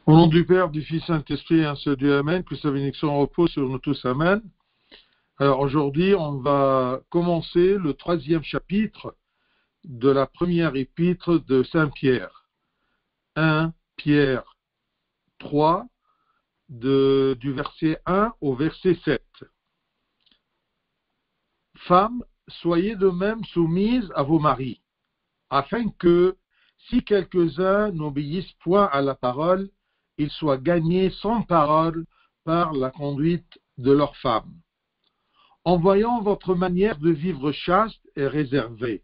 Au nom du Père, du Fils, Saint-Esprit, un seul Dieu, Amen, que sa bénédiction repose sur nous tous, Amen. Alors aujourd'hui, on va commencer le 3e chapitre de la première épître de Saint Pierre. 1 Pierre 3, du verset 1 au verset 7. Femmes, soyez de même soumises à vos maris, afin que, si quelques-uns n'obéissent point à la parole, ils soient gagnés sans parole par la conduite de leurs femmes. En voyant votre manière de vivre chaste et réservée,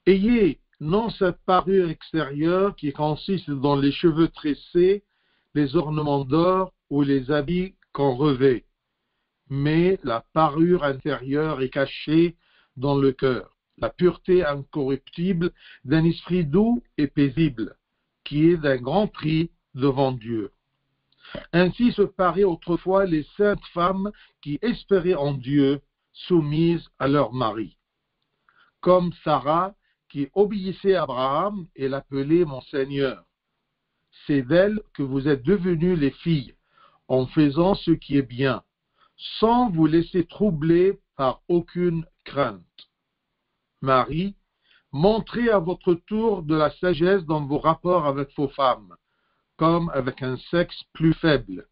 ayez non cette parure extérieure qui consiste dans les cheveux tressés, les ornements d'or ou les habits qu'on revêt, mais la parure intérieure est cachée dans le cœur, la pureté incorruptible d'un esprit doux et paisible, qui est d'un grand prix devant Dieu. Ainsi se paraient autrefois les saintes femmes qui espéraient en Dieu, soumises à leur mari. Comme Sarah, qui obéissait à Abraham et l'appelait mon Seigneur. C'est d'elle que vous êtes devenues les filles, en faisant ce qui est bien, sans vous laisser troubler par aucune crainte. Marie, montrez à votre tour de la sagesse dans vos rapports avec vos femmes, comme avec un sexe plus faible.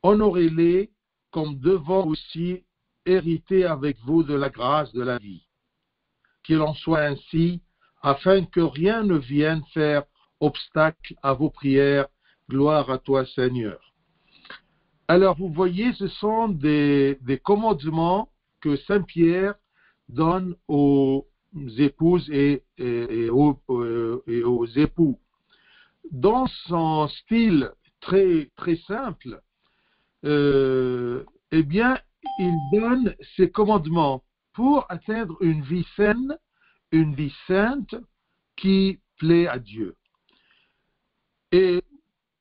Honorez-les comme devant aussi hériter avec vous de la grâce de la vie. Qu'il en soit ainsi, afin que rien ne vienne faire obstacle à vos prières. Gloire à toi, Seigneur. Alors, vous voyez, ce sont des commandements que Saint Pierre donne aux épouses et aux époux. Dans son style très, très simple, eh bien, il donne ces commandements pour atteindre une vie saine, une vie sainte qui plaît à Dieu. Et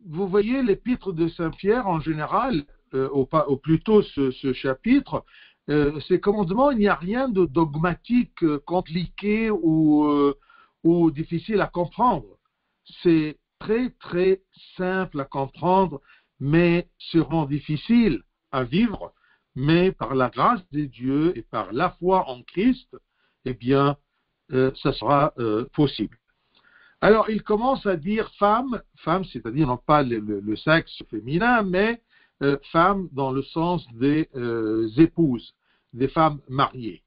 vous voyez l'épître de Saint Pierre en général, ou plutôt ce chapitre, ces commandements, il n'y a rien de dogmatique, compliqué ou difficile à comprendre. C'est très très simple à comprendre, mais sûrement difficile à vivre, mais par la grâce de Dieu et par la foi en Christ, eh bien, ça sera possible. Alors, il commence à dire femme, c'est-à-dire non pas le sexe féminin, mais femme dans le sens des épouses, des femmes mariées.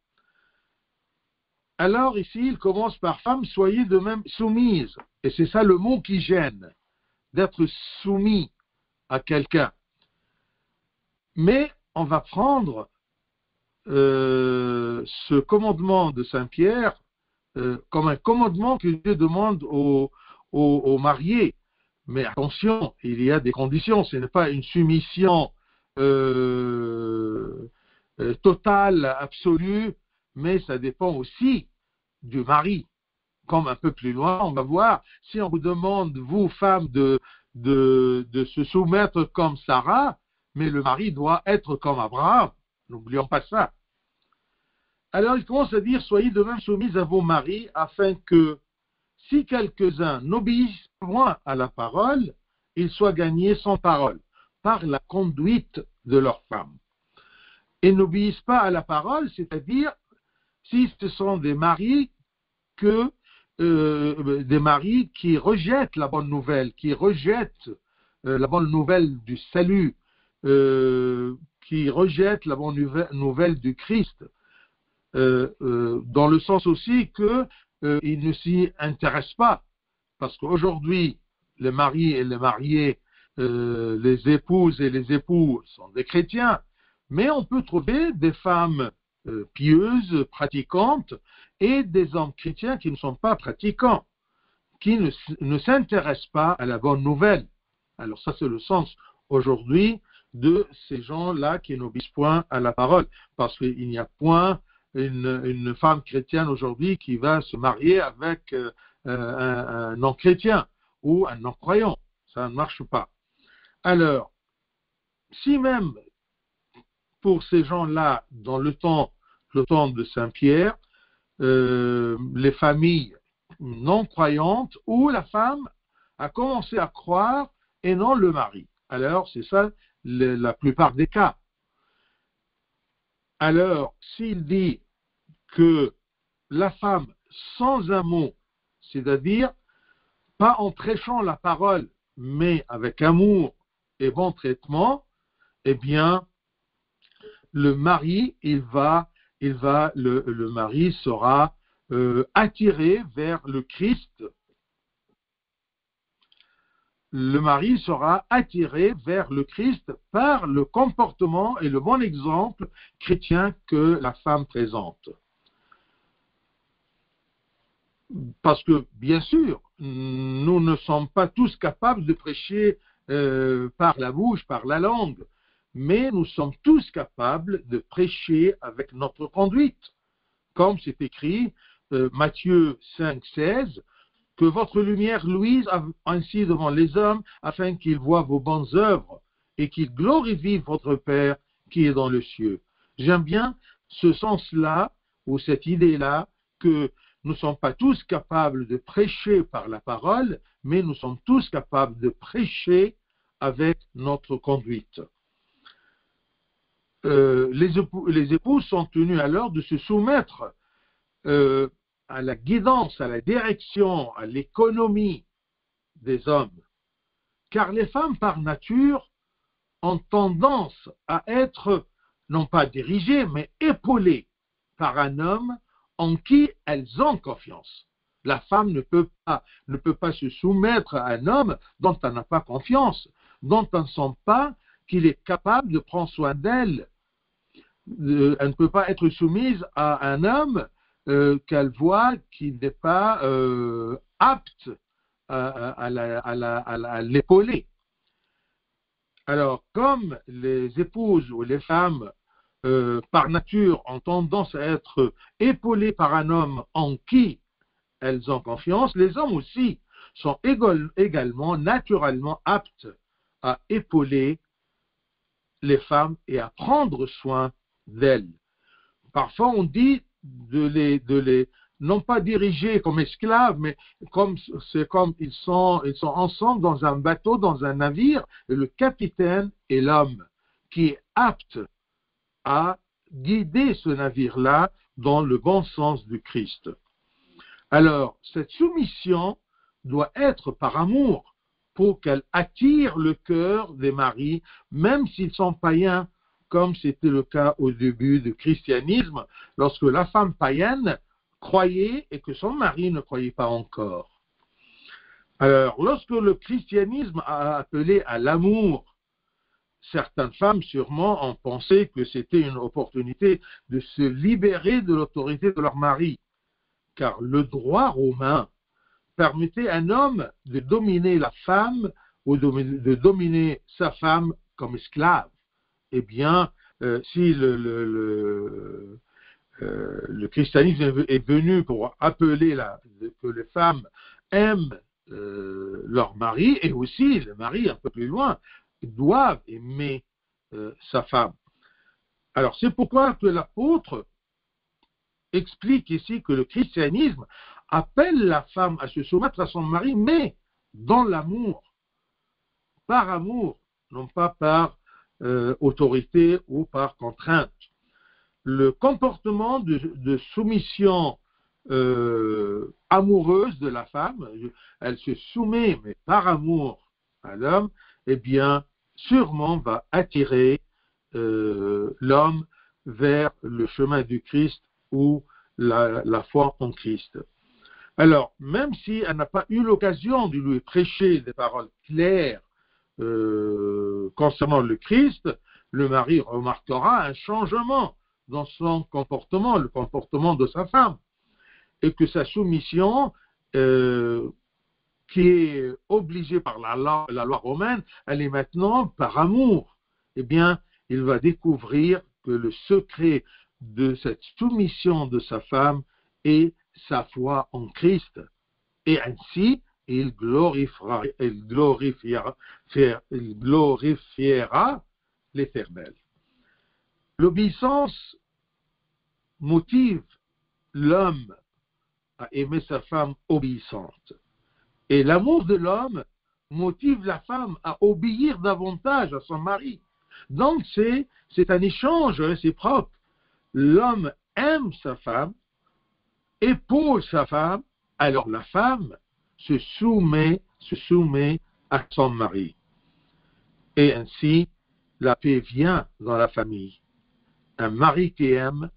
Alors ici, il commence par femme, soyez de même soumises. Et c'est ça le mot qui gêne, d'être soumis à quelqu'un. Mais on va prendre ce commandement de Saint Pierre comme un commandement que Dieu demande aux mariés. Mais attention, il y a des conditions, ce n'est pas une soumission totale, absolue, mais ça dépend aussi du mari. Comme un peu plus loin, on va voir, si on vous demande, vous, femmes, de se soumettre comme Sarah, mais le mari doit être comme Abraham. N'oublions pas ça. Alors, il commence à dire, soyez de même soumises à vos maris, afin que, si quelques-uns n'obéissent point à la parole, ils soient gagnés sans parole, par la conduite de leurs femmes. Et n'obéissent pas à la parole, c'est-à-dire, si ce sont des maris des maris qui rejettent la bonne nouvelle, qui rejettent la bonne nouvelle du salut, qui rejettent la bonne nouvelle du Christ, dans le sens aussi qu'ils ne s'y intéressent pas. Parce qu'aujourd'hui, les maris et les mariés, les épouses et les époux sont des chrétiens, mais on peut trouver des femmes pieuses, pratiquantes, et des hommes chrétiens qui ne sont pas pratiquants, qui ne s'intéressent pas à la bonne nouvelle. Alors ça, c'est le sens aujourd'hui de ces gens-là qui n'obéissent point à la parole, parce qu'il n'y a point une femme chrétienne aujourd'hui qui va se marier avec un non-chrétien ou un non-croyant. Ça ne marche pas. Alors, si même pour ces gens-là, dans le temps de Saint Pierre, les familles non croyantes, où la femme a commencé à croire et non le mari. Alors, c'est ça la plupart des cas. Alors, s'il dit que la femme, sans un mot, c'est-à-dire pas en prêchant la parole, mais avec amour et bon traitement, eh bien, le mari, le mari sera attiré vers le Christ. Le mari sera attiré vers le Christ par le comportement et le bon exemple chrétien que la femme présente. Parce que, bien sûr, nous ne sommes pas tous capables de prêcher par la bouche, par la langue, mais nous sommes tous capables de prêcher avec notre conduite. Comme c'est écrit, Matthieu 5, 16, que votre lumière luise ainsi devant les hommes, afin qu'ils voient vos bonnes œuvres et qu'ils glorifient votre Père qui est dans le ciel. J'aime bien ce sens-là, ou cette idée-là, que nous ne sommes pas tous capables de prêcher par la parole, mais nous sommes tous capables de prêcher avec notre conduite. Les épouses sont tenues alors de se soumettre à la guidance, à la direction, à l'économie des hommes. Car les femmes, par nature, ont tendance à être, non pas dirigées, mais épaulées par un homme en qui elles ont confiance. La femme ne peut pas se soumettre à un homme dont elle n'a pas confiance, dont elle ne sent pas qu'il est capable de prendre soin d'elle. Elle ne peut pas être soumise à un homme qu'elle voit qui n'est pas apte à l'épauler. Alors, comme les épouses ou les femmes, par nature, ont tendance à être épaulées par un homme en qui elles ont confiance, les hommes aussi sont également, naturellement aptes à épauler les femmes et à prendre soin d'elles. Parfois, on dit de les non pas diriger comme esclaves, mais c'est comme ils sont ensemble dans un bateau, dans un navire, et le capitaine est l'homme qui est apte à guider ce navire-là dans le bon sens du Christ. Alors, cette soumission doit être par amour pour qu'elle attire le cœur des maris, même s'ils sont païens, comme c'était le cas au début du christianisme, lorsque la femme païenne croyait et que son mari ne croyait pas encore. Alors, lorsque le christianisme a appelé à l'amour, certaines femmes sûrement ont pensé que c'était une opportunité de se libérer de l'autorité de leur mari, car le droit romain permettait à un homme de dominer la femme ou de dominer sa femme comme esclave. Eh bien, si le christianisme est venu pour appeler que les femmes aiment leur mari, et aussi le mari un peu plus loin, doivent aimer sa femme. Alors, c'est pourquoi que l'apôtre explique ici que le christianisme appelle la femme à se soumettre à son mari, mais dans l'amour, par amour, non pas par autorité ou par contrainte. Le comportement de soumission amoureuse de la femme, elle se soumet, mais par amour à l'homme, eh bien, sûrement va attirer l'homme vers le chemin du Christ ou la foi en Christ. Alors, même si elle n'a pas eu l'occasion de lui prêcher des paroles claires concernant le Christ, le mari remarquera un changement dans son comportement, le comportement de sa femme, et que sa soumission, qui est obligée par la loi romaine, elle est maintenant par amour. Eh bien, il va découvrir que le secret de cette soumission de sa femme est sa foi en Christ. Et ainsi, il glorifiera l'Éternel. L'obéissance motive l'homme à aimer sa femme obéissante. Et l'amour de l'homme motive la femme à obéir davantage à son mari. Donc c'est un échange réciproque. L'homme aime sa femme, épouse sa femme, alors la femme se soumet à son mari. Et ainsi, la paix vient dans la famille. Un mari qui aime,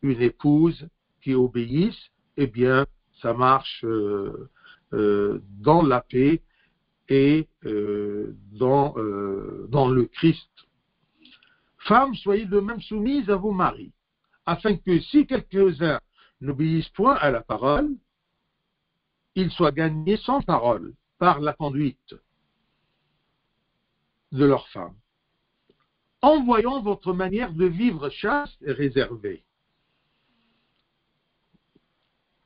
une épouse qui obéisse, eh bien, ça marche dans la paix et dans le Christ. Femmes, soyez de même soumises à vos maris, afin que si quelques-uns n'obéissent point à la parole, ils soient gagnés sans parole par la conduite de leurs femmes. En voyant votre manière de vivre chaste et réservée.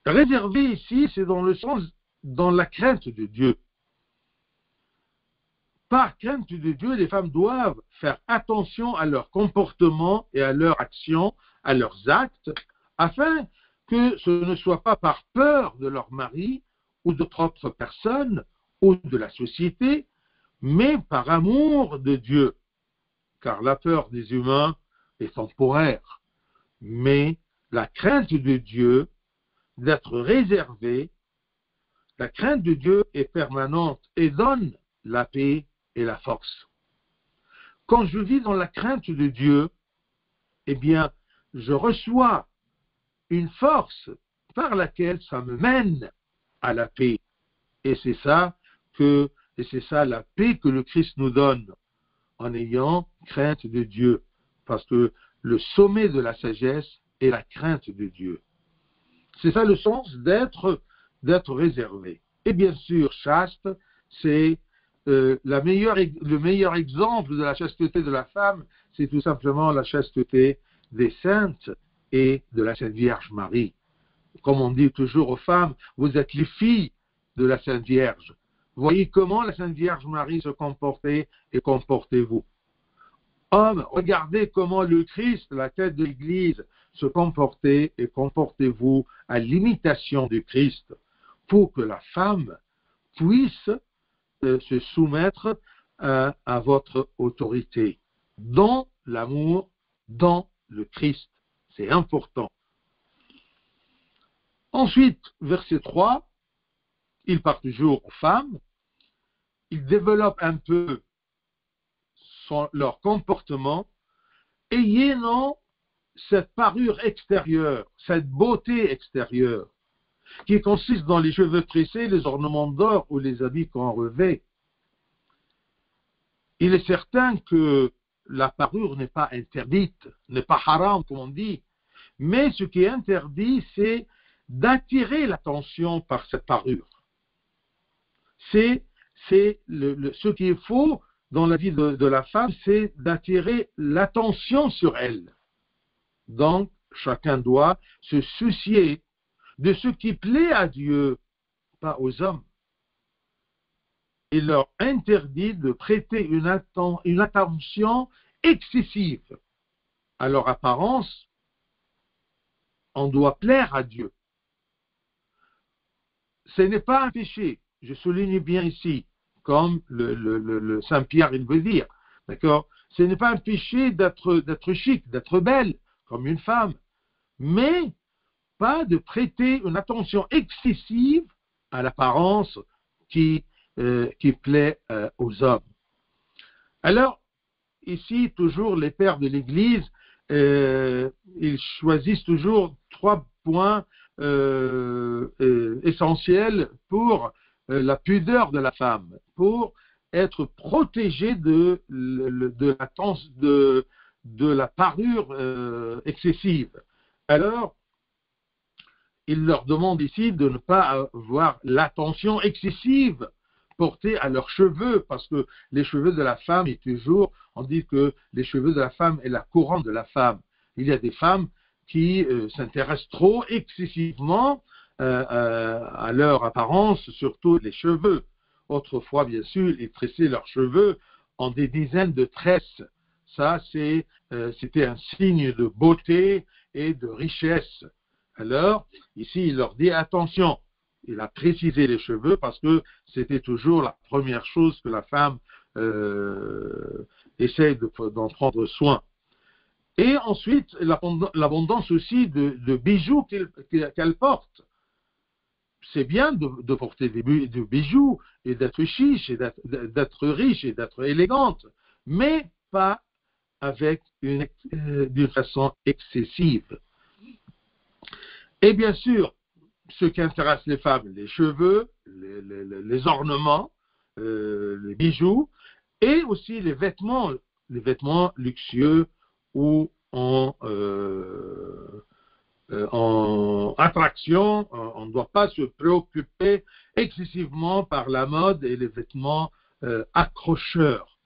Réservé ici, c'est dans le sens, dans la crainte de Dieu. Par crainte de Dieu, les femmes doivent faire attention à leur comportement et à leurs actions, à leurs actes, afin que ce ne soit pas par peur de leur mari ou d'autres personnes ou de la société, mais par amour de Dieu. Car la peur des humains est temporaire, mais la crainte de Dieu, d'être réservé, la crainte de Dieu est permanente et donne la paix et la force. Quand je vis dans la crainte de Dieu, eh bien, je reçois une force par laquelle ça me mène à la paix. Et c'est ça la paix que le Christ nous donne en ayant crainte de Dieu. Parce que le sommet de la sagesse est la crainte de Dieu. C'est ça le sens d'être réservé. Et bien sûr, chaste, c'est le meilleur exemple de la chasteté de la femme, c'est tout simplement la chasteté des saintes et de la Sainte Vierge Marie. Comme on dit toujours aux femmes, vous êtes les filles de la Sainte Vierge. Voyez comment la Sainte Vierge Marie se comportait et comportez-vous. Hommes, regardez comment le Christ, la tête de l'Église, se comportait et comportez-vous à l'imitation du Christ pour que la femme puisse se soumettre à votre autorité dans l'amour, dans le Christ. C'est important. Ensuite, verset 3, il parle toujours aux femmes, il développe un peu leur comportement, ayez non cette parure extérieure, cette beauté extérieure, qui consiste dans les cheveux tressés, les ornements d'or ou les habits qu'on revêt. Il est certain que la parure n'est pas interdite, n'est pas haram comme on dit, mais ce qui est interdit, c'est d'attirer l'attention par cette parure. C'est ce qui est faux dans la vie de la femme, c'est d'attirer l'attention sur elle. Donc, chacun doit se soucier de ce qui plaît à Dieu, pas aux hommes. Il leur interdit de prêter une attention excessive à leur apparence. On doit plaire à Dieu. Ce n'est pas un péché, je souligne bien ici, comme le Saint Pierre il veut dire, d'accord? Ce n'est pas un péché d'être chic, d'être belle, comme une femme, mais pas de prêter une attention excessive à l'apparence qui plaît aux hommes. Alors, ici, toujours les pères de l'Église, ils choisissent toujours 3 points essentiels pour la pudeur de la femme, pour être protégée de la parure excessive. Alors, il leur demande ici de ne pas avoir l'attention excessive portée à leurs cheveux, parce que les cheveux de la femme est toujours, on dit que les cheveux de la femme est la couronne de la femme. Il y a des femmes qui s'intéressent trop excessivement à leur apparence, surtout les cheveux. Autrefois, bien sûr, ils tressaient leurs cheveux en des dizaines de tresses. Ça, c'était un signe de beauté et de richesse. Alors, ici, il leur dit, attention, il a précisé les cheveux parce que c'était toujours la première chose que la femme essaie d'en prendre soin. Et ensuite, l'abondance aussi de bijoux qu'elle porte. C'est bien de porter des bijoux et d'être chiche et d'être riche et d'être élégante, mais pas avec d'une façon excessive. Et bien sûr, ce qui intéresse les femmes, les cheveux, les ornements, les bijoux, et aussi les vêtements luxueux ou en attraction. On ne doit pas se préoccuper excessivement par la mode et les vêtements accrocheurs.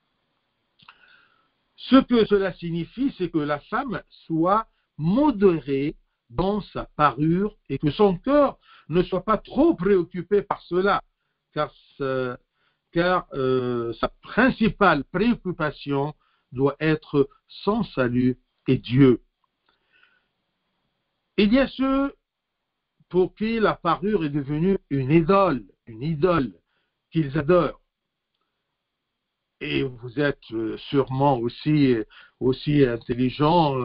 Ce que cela signifie, c'est que la femme soit modérée dans sa parure et que son cœur ne soit pas trop préoccupé par cela, car sa principale préoccupation doit être son salut et Dieu. Il y a ceux pour qui la parure est devenue une idole qu'ils adorent. Et vous êtes sûrement aussi intelligent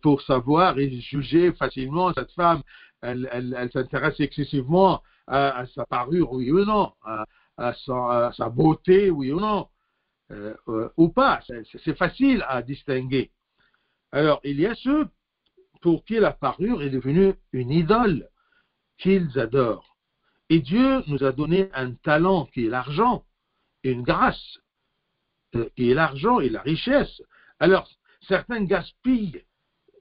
pour savoir et juger facilement cette femme, elle s'intéresse excessivement à sa parure, oui ou non, à sa beauté, oui ou non, ou pas. C'est facile à distinguer. Alors, il y a ceux pour qui la parure est devenue une idole qu'ils adorent. Et Dieu nous a donné un talent qui est l'argent, une grâce qui est l'argent et la richesse. Alors, certains gaspillent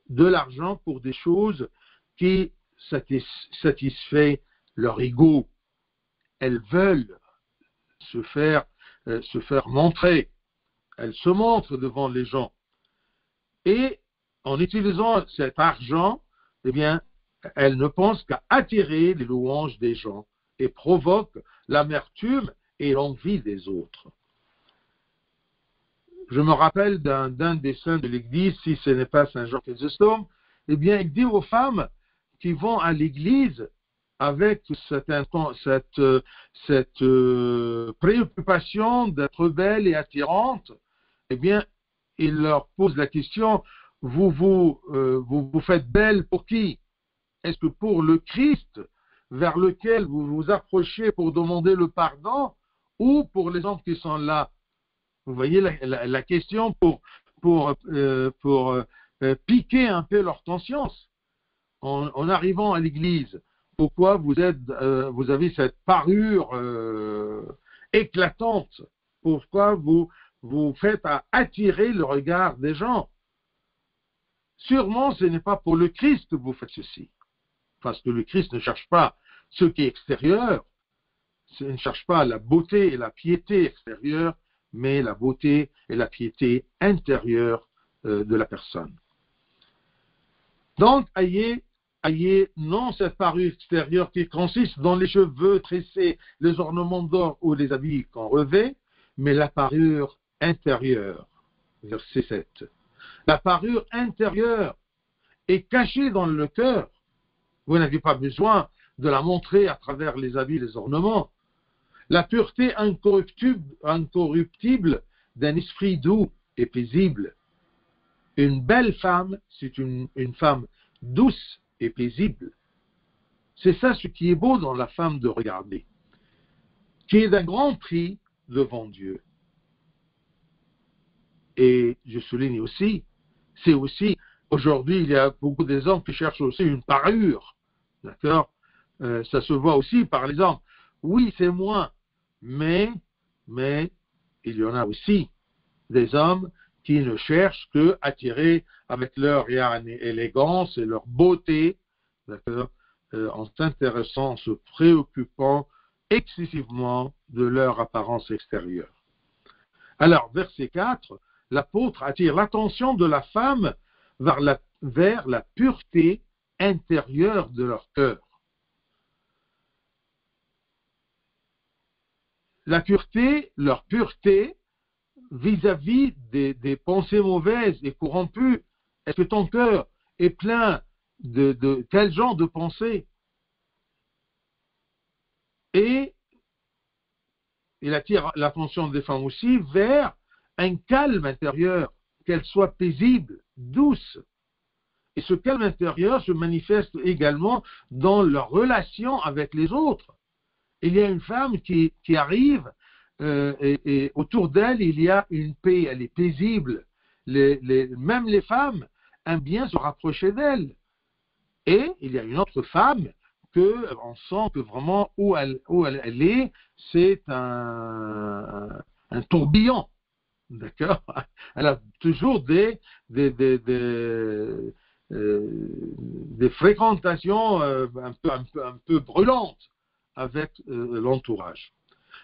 de l'argent pour des choses qui satisfait leur ego. Elles veulent se faire montrer. Elles se montrent devant les gens. Et en utilisant cet argent, eh bien, elles ne pensent qu'à attirer les louanges des gens et provoquent l'amertume et l'envie des autres. Je me rappelle d'un des saints de l'Église, si ce n'est pas Saint Jean Chrysostome, eh bien, il dit aux femmes qui vont à l'Église avec cette préoccupation d'être belle et attirante, eh bien, il leur pose la question, vous faites belle pour qui? Est-ce que pour le Christ vers lequel vous vous approchez pour demander le pardon ou pour les hommes qui sont là? Vous voyez la question pour piquer un peu leur conscience en arrivant à l'église. Pourquoi vous avez cette parure éclatante? Pourquoi vous faites attirer le regard des gens? Sûrement, ce n'est pas pour le Christ que vous faites ceci. Parce que le Christ ne cherche pas ce qui est extérieur. Il ne cherche pas la beauté et la piété extérieure, mais la beauté et la piété intérieure de la personne. Donc, ayez non cette parure extérieure qui consiste dans les cheveux tressés, les ornements d'or ou les habits qu'on revêt, mais la parure intérieure. Verset 7. La parure intérieure est cachée dans le cœur. Vous n'avez pas besoin de la montrer à travers les habits, les ornements. La pureté incorruptible d'un esprit doux et paisible. Une belle femme, c'est une femme douce et paisible. C'est ça ce qui est beau dans la femme de regarder, qui est d'un grand prix devant Dieu. Et je souligne aussi, c'est aussi, aujourd'hui, il y a beaucoup des hommes qui cherchent aussi une parure. D'accord? Ça se voit aussi par les hommes. Oui, c'est moins, mais il y en a aussi des hommes qui ne cherchent que attirer avec leur élégance et leur beauté, d'accord, en s'intéressant, en se préoccupant excessivement de leur apparence extérieure. Alors, verset 4, l'apôtre attire l'attention de la femme vers la pureté intérieure de leur cœur. La pureté, leur pureté, vis-à-vis des pensées mauvaises et corrompues. Est-ce que ton cœur est plein de tel genre de pensées? Et il attire l'attention des femmes aussi vers un calme intérieur, qu'elle soit paisible, douce. Et ce calme intérieur se manifeste également dans leur relation avec les autres. Il y a une femme qui arrive et autour d'elle, il y a une paix, elle est paisible. Même les femmes aiment bien se rapprocher d'elle. Et il y a une autre femme on sent que vraiment où elle est, c'est un tourbillon. D'accord? Elle a toujours des fréquentations un peu brûlantes avec l'entourage.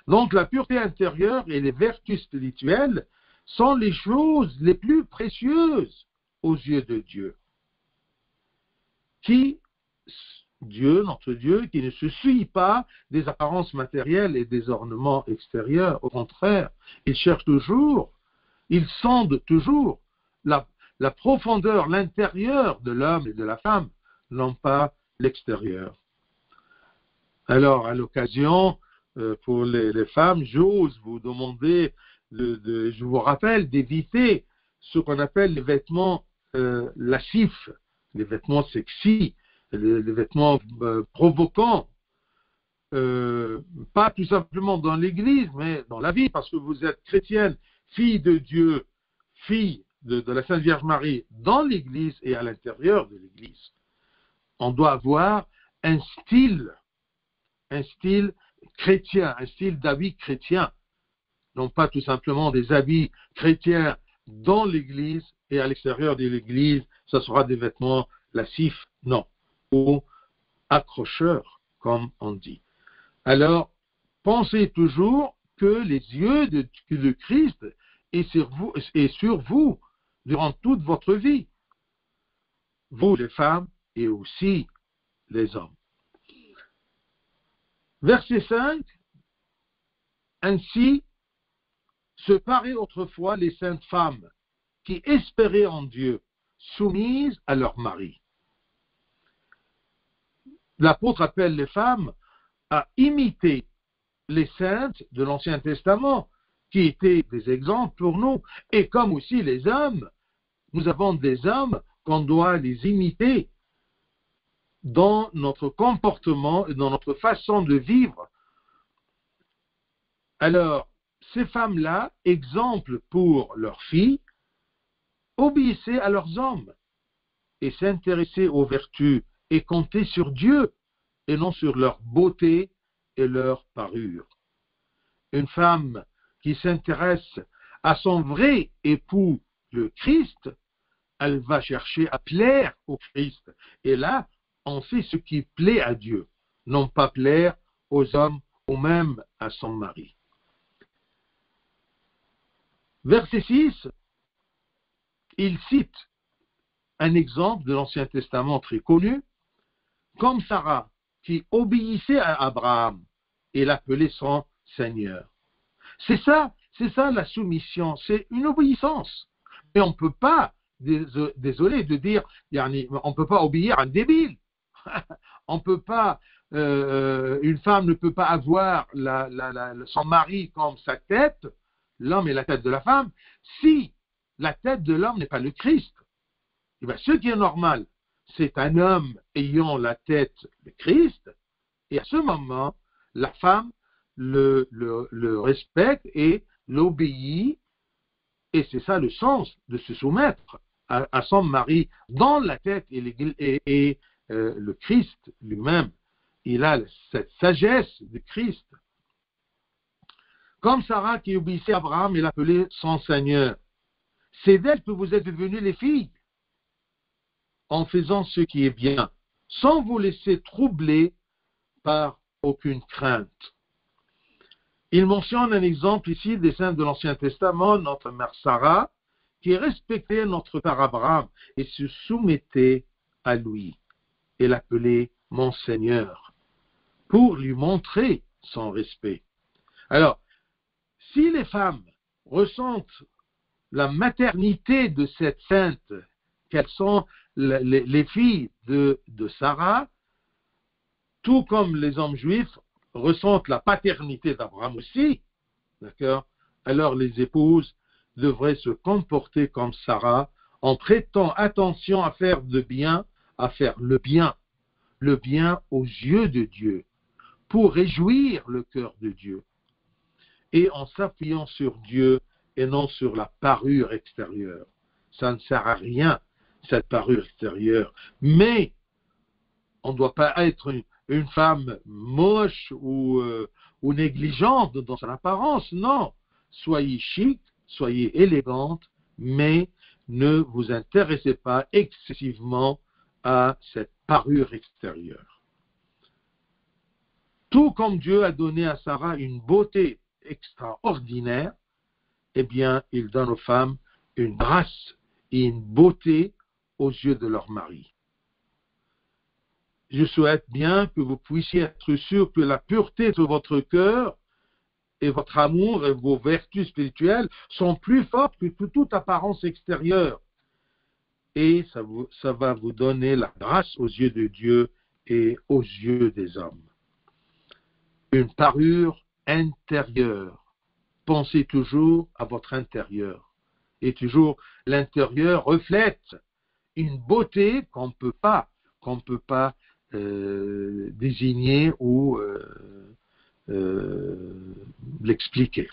Donc la pureté intérieure et les vertus spirituelles sont les choses les plus précieuses aux yeux de Dieu. Notre Dieu, qui ne se soucie pas des apparences matérielles et des ornements extérieurs. Au contraire, il cherche toujours, il sonde toujours la profondeur, l'intérieur de l'homme et de la femme, non pas l'extérieur. Alors, à l'occasion, pour les femmes, j'ose vous demander, je vous rappelle d'éviter ce qu'on appelle les vêtements lascifs, les vêtements sexy, les vêtements provoquants, pas tout simplement dans l'église, mais dans la vie, parce que vous êtes chrétienne, fille de Dieu, fille de la Sainte Vierge Marie, dans l'église et à l'intérieur de l'église. On doit avoir un style chrétien, un style d'habit chrétien, non pas tout simplement des habits chrétiens dans l'église et à l'extérieur de l'église, ça sera des vêtements lascifs, non, ou accrocheurs, comme on dit. Alors, pensez toujours que les yeux de Christ est sur vous durant toute votre vie, vous les femmes et aussi les hommes. Verset 5, ainsi se paraient autrefois les saintes femmes qui espéraient en Dieu, soumises à leur mari. L'apôtre appelle les femmes à imiter les saintes de l'Ancien Testament, qui étaient des exemples pour nous, et comme aussi les hommes, nous avons des hommes qu'on doit les imiter dans notre comportement et dans notre façon de vivre. Alors, ces femmes-là, exemple pour leurs filles, obéissaient à leurs hommes et s'intéressaient aux vertus et comptaient sur Dieu et non sur leur beauté et leur parure. Une femme qui s'intéresse à son vrai époux, le Christ, elle va chercher à plaire au Christ. Et là, on sait ce qui plaît à Dieu, non pas plaire aux hommes ou même à son mari. Verset 6, il cite un exemple de l'Ancien Testament très connu, comme Sarah, qui obéissait à Abraham et l'appelait son Seigneur. C'est ça la soumission, c'est une obéissance. Mais on ne peut pas, désolé de dire, on ne peut pas obéir à un débile. On peut pas, une femme ne peut pas avoir son mari comme sa tête, l'homme est la tête de la femme, si la tête de l'homme n'est pas le Christ. Et bien, ce qui est normal, c'est un homme ayant la tête de Christ, et à ce moment, la femme le respecte et l'obéit, et c'est ça le sens de se soumettre à son mari dans la tête et le Christ lui-même. Il a cette sagesse de Christ. Comme Sarah qui obéissait à Abraham et l'appelait son Seigneur. C'est d'elle que vous êtes devenues les filles, en faisant ce qui est bien, sans vous laisser troubler par aucune crainte. Il mentionne un exemple ici des saints de l'Ancien Testament, notre mère Sarah, qui respectait notre père Abraham et se soumettait à lui et l'appelait mon Seigneur, pour lui montrer son respect. Alors, si les femmes ressentent la maternité de cette sainte, qu'elles sont les filles de Sarah, tout comme les hommes juifs, ressentent la paternité d'Abraham aussi, d'accord, alors les épouses devraient se comporter comme Sarah en prêtant attention à faire le bien aux yeux de Dieu, pour réjouir le cœur de Dieu, et en s'appuyant sur Dieu et non sur la parure extérieure. Ça ne sert à rien, cette parure extérieure. Mais on ne doit pas être une femme moche ou négligente dans son apparence, non. Soyez chic, soyez élégante, mais ne vous intéressez pas excessivement à cette parure extérieure. Tout comme Dieu a donné à Sarah une beauté extraordinaire, eh bien, il donne aux femmes une grâce et une beauté aux yeux de leur mari. Je souhaite bien que vous puissiez être sûr que la pureté de votre cœur et votre amour et vos vertus spirituelles sont plus fortes que toute apparence extérieure. Et ça va vous donner la grâce aux yeux de Dieu et aux yeux des hommes. Une parure intérieure. Pensez toujours à votre intérieur. Et toujours, l'intérieur reflète une beauté qu'on ne peut pas désigner ou l'expliquer.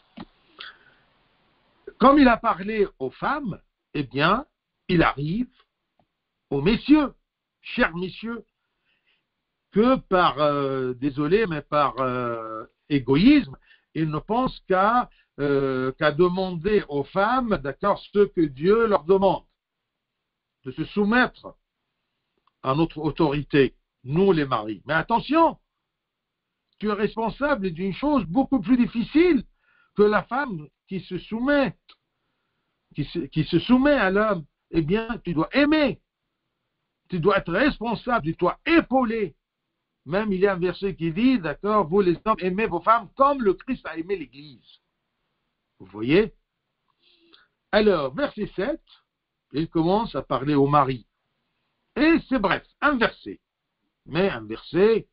Comme il a parlé aux femmes, eh bien, il arrive aux messieurs, chers messieurs, que désolé, mais par égoïsme, ils ne pensent qu'à demander aux femmes, d'accord, ce que Dieu leur demande, de se soumettre à notre autorité, nous les maris. Mais attention, tu es responsable d'une chose beaucoup plus difficile que la femme qui se soumet à l'homme. Eh bien, tu dois aimer, tu dois être responsable, tu dois épauler. Même il y a un verset qui dit, d'accord, vous les hommes aimez vos femmes comme le Christ a aimé l'Église. Vous voyez? Alors, verset 7, il commence à parler au mari. Et c'est bref, un verset. Mais un verset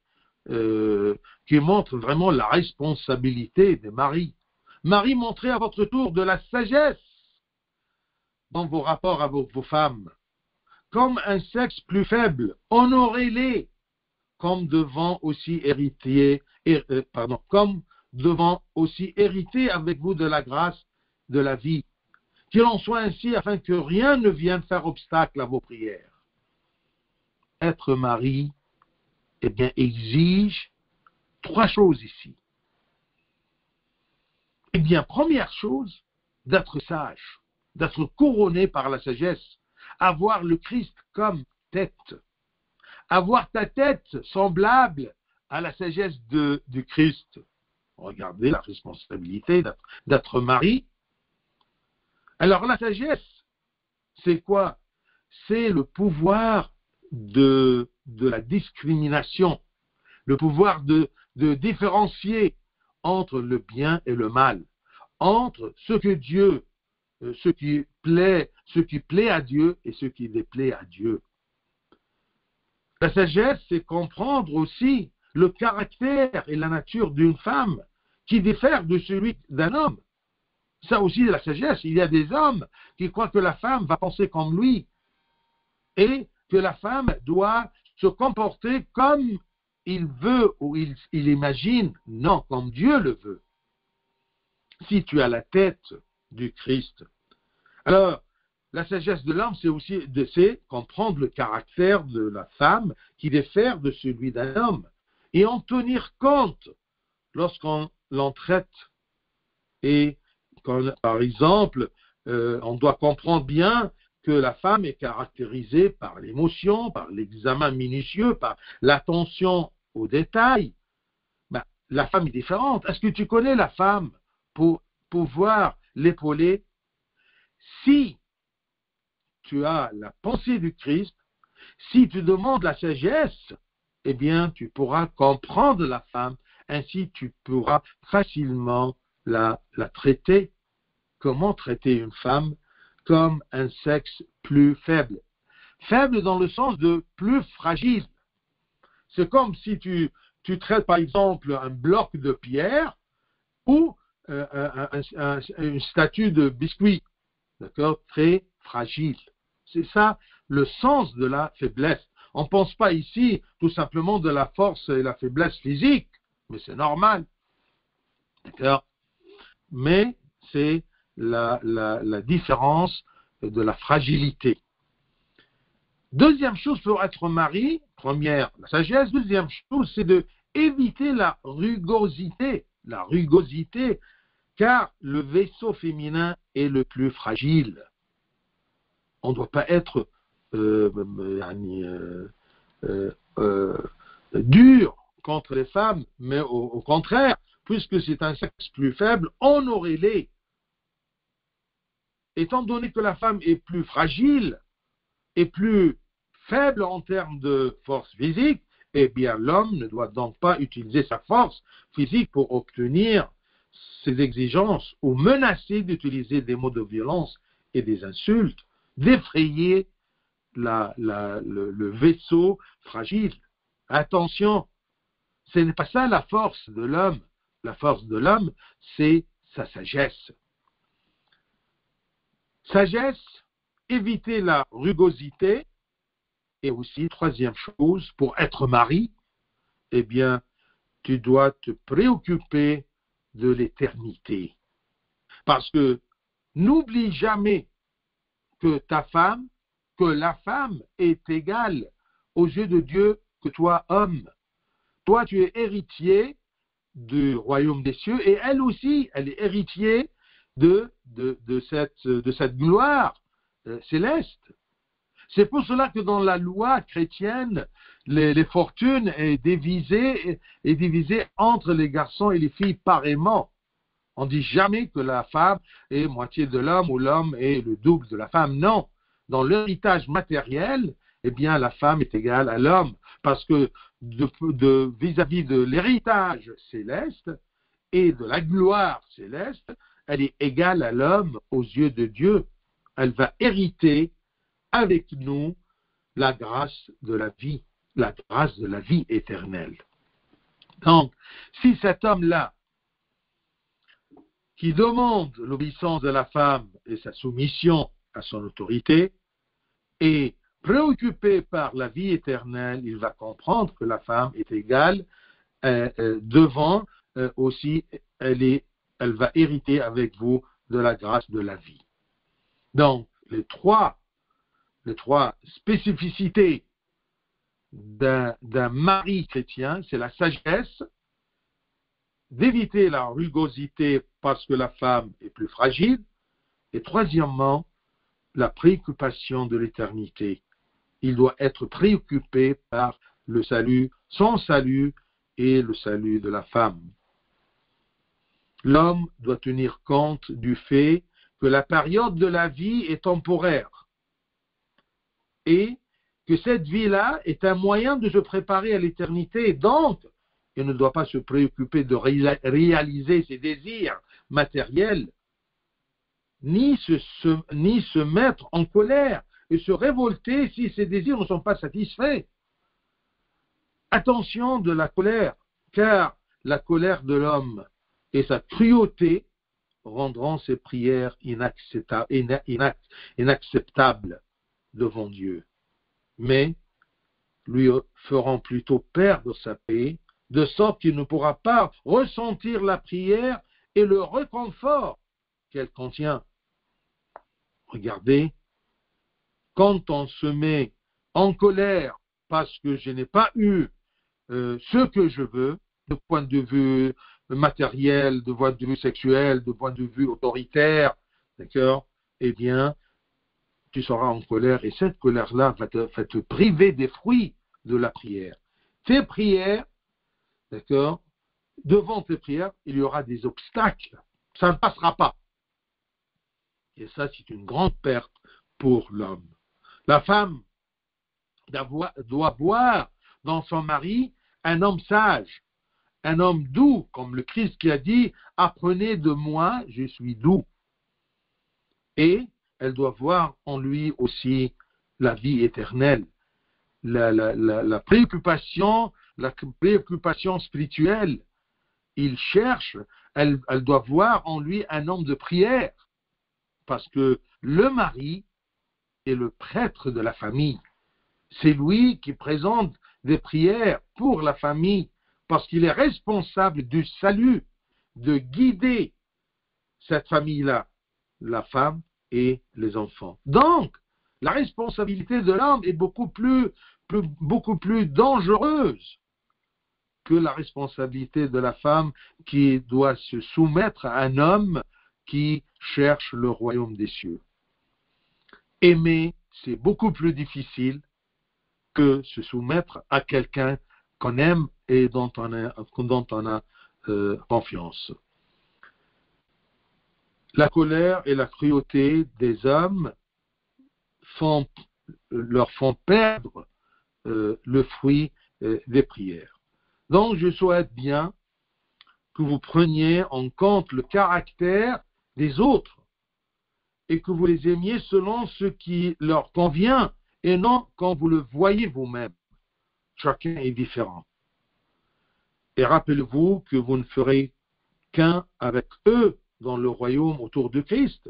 qui montre vraiment la responsabilité des maris. Maris, montrez à votre tour de la sagesse dans vos rapports avec vos femmes. Comme un sexe plus faible, honorez-les comme devant aussi hériter avec vous de la grâce de la vie. Qu'il en soit ainsi afin que rien ne vienne faire obstacle à vos prières. Être mari, eh bien, exige 3 choses ici. Eh bien, première chose, d'être sage, d'être couronné par la sagesse, avoir le Christ comme tête, avoir ta tête semblable à la sagesse du Christ. Regardez la responsabilité d'être mari. Alors la sagesse, c'est quoi? C'est le pouvoir de la discrimination, le pouvoir de différencier entre le bien et le mal, entre ce qui plaît à Dieu et ce qui déplaît à Dieu. La sagesse, c'est comprendre aussi le caractère et la nature d'une femme qui diffère de celui d'un homme. Ça aussi, c'est la sagesse. Il y a des hommes qui croient que la femme va penser comme lui et que la femme doit se comporter comme il veut ou il imagine, non, comme Dieu le veut. Si tu as la tête du Christ. Alors, la sagesse de l'homme, c'est aussi de comprendre le caractère de la femme qui diffère de celui d'un homme et en tenir compte lorsqu'on l'en traite. Et quand, par exemple, on doit comprendre bien que la femme est caractérisée par l'émotion, par l'examen minutieux, par l'attention aux détails. Ben, la femme est différente. Est-ce que tu connais la femme pour pouvoir l'épauler? Si tu as la pensée du Christ, si tu demandes la sagesse, eh bien, tu pourras comprendre la femme, ainsi tu pourras facilement la traiter. Comment traiter une femme comme un sexe plus faible? Faible dans le sens de plus fragile. C'est comme si tu tu traites par exemple un bloc de pierre ou une statue de biscuit, d'accord, très fragile. C'est ça le sens de la faiblesse. On ne pense pas ici tout simplement de la force et la faiblesse physique, mais c'est normal, d'accord. Mais c'est la différence de la fragilité. Deuxième chose pour être mari, première, la sagesse. Deuxième chose, c'est de éviter la rugosité. La rugosité, car le vaisseau féminin est le plus fragile. On ne doit pas être dur contre les femmes, mais au contraire, puisque c'est un sexe plus faible, honorez-les. Étant donné que la femme est plus fragile et plus faible en termes de force physique, eh bien l'homme ne doit donc pas utiliser sa force physique pour obtenir ses exigences ou menacer d'utiliser des mots de violence et des insultes, d'effrayer le vaisseau fragile. Attention, ce n'est pas ça la force de l'homme. La force de l'homme, c'est sa sagesse. Sagesse, éviter la rugosité, et aussi, troisième chose, pour être mari, eh bien, tu dois te préoccuper de l'éternité. Parce que n'oublie jamais que la femme est égale aux yeux de Dieu que toi, homme. Toi, tu es héritier du royaume des cieux et elle aussi, elle est héritier de cette gloire céleste. C'est pour cela que dans la loi chrétienne, les fortunes est divisée entre les garçons et les filles pareillement. On ne dit jamais que la femme est moitié de l'homme ou l'homme est le double de la femme. Non. Dans l'héritage matériel, eh bien, la femme est égale à l'homme. Parce que vis-à-vis de l'héritage céleste et de la gloire céleste, elle est égale à l'homme aux yeux de Dieu. Elle va hériter avec nous la grâce de la vie éternelle. Donc, si cet homme-là, qui demande l'obéissance de la femme et sa soumission à son autorité, est préoccupé par la vie éternelle, il va comprendre que la femme est égale devant aussi, elle va hériter avec vous de la grâce de la vie. Donc, les trois spécificités d'un mari chrétien, c'est la sagesse, d'éviter la rugosité parce que la femme est plus fragile, et troisièmement, la préoccupation de l'éternité. Il doit être préoccupé par le salut, son salut et le salut de la femme. L'homme doit tenir compte du fait que la période de la vie est temporaire et que cette vie-là est un moyen de se préparer à l'éternité. Donc, il ne doit pas se préoccuper de réaliser ses désirs matériels, ni se mettre en colère et se révolter si ses désirs ne sont pas satisfaits. Attention de la colère, car la colère de l'homme et sa cruauté rendront ses prières inacceptables devant Dieu, mais lui feront plutôt perdre sa paix, de sorte qu'il ne pourra pas ressentir la prière et le réconfort qu'elle contient. Regardez, quand on se met en colère parce que je n'ai pas eu ce que je veux, de point de vue matériel, de point de vue sexuel, de point de vue autoritaire, d'accord, eh bien, tu seras en colère et cette colère-là va te priver des fruits de la prière. Tes prières, d'accord, devant tes prières, il y aura des obstacles. Ça ne passera pas. Et ça, c'est une grande perte pour l'homme. La femme doit voir dans son mari un homme sage, un homme doux, comme le Christ qui a dit « Apprenez de moi, je suis doux ». Et elle doit voir en lui aussi la vie éternelle, la préoccupation la préoccupation spirituelle. Il cherche, elle doit voir en lui un homme de prière, parce que le mari est le prêtre de la famille. C'est lui qui présente des prières pour la famille, parce qu'il est responsable du salut, de guider cette famille-là, la femme et les enfants. Donc, la responsabilité de l'homme est beaucoup plus dangereuse que la responsabilité de la femme qui doit se soumettre à un homme qui cherche le royaume des cieux. Aimer, c'est beaucoup plus difficile que se soumettre à quelqu'un qu'on aime et dont on a confiance. La colère et la cruauté des hommes leur font perdre le fruit des prières. Donc, je souhaite bien que vous preniez en compte le caractère des autres et que vous les aimiez selon ce qui leur convient et non quand vous le voyez vous-même. Chacun est différent. Et rappelez-vous que vous ne ferez qu'un avec eux dans le royaume autour de Christ.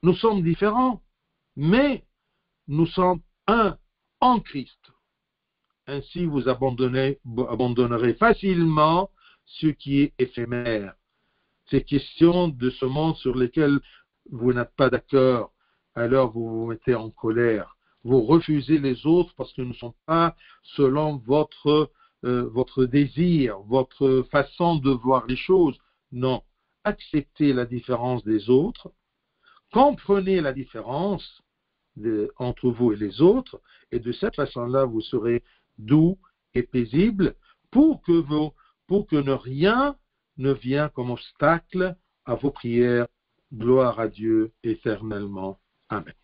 Nous sommes différents, mais nous sommes un en Christ. Ainsi, vous abandonnerez facilement ce qui est éphémère. Ces questions de ce monde sur lesquelles vous n'êtes pas d'accord, alors vous vous mettez en colère. Vous refusez les autres parce qu'ils ne sont pas selon votre désir, votre façon de voir les choses. Non, acceptez la différence des autres, comprenez la différence entre vous et les autres, et de cette façon-là, vous serez doux et paisible pour que rien ne vienne comme obstacle à vos prières. Gloire à Dieu éternellement. Amen.